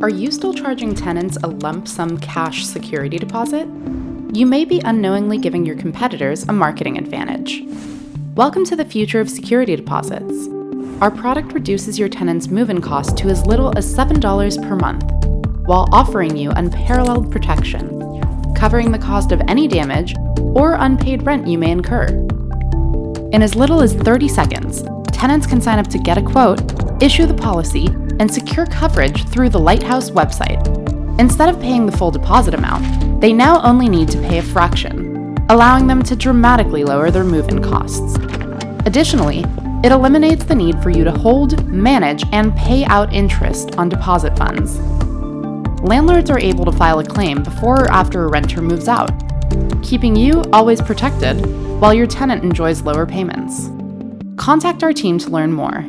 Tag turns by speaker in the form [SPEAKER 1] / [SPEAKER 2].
[SPEAKER 1] Are you still charging tenants a lump sum cash security deposit? You may be unknowingly giving your competitors a marketing advantage. Welcome to the future of security deposits. Our product reduces your tenant's move-in cost to as little as $7 per month, while offering you unparalleled protection, covering the cost of any damage or unpaid rent you may incur. In as little as 30 seconds, tenants can sign up to get a quote, issue the policy, and secure coverage through the Lighthouse website. Instead of paying the full deposit amount, they now only need to pay a fraction, allowing them to dramatically lower their move-in costs. Additionally, it eliminates the need for you to hold, manage, and pay out interest on deposit funds. Landlords are able to file a claim before or after a renter moves out, keeping you always protected while your tenant enjoys lower payments. Contact our team to learn more.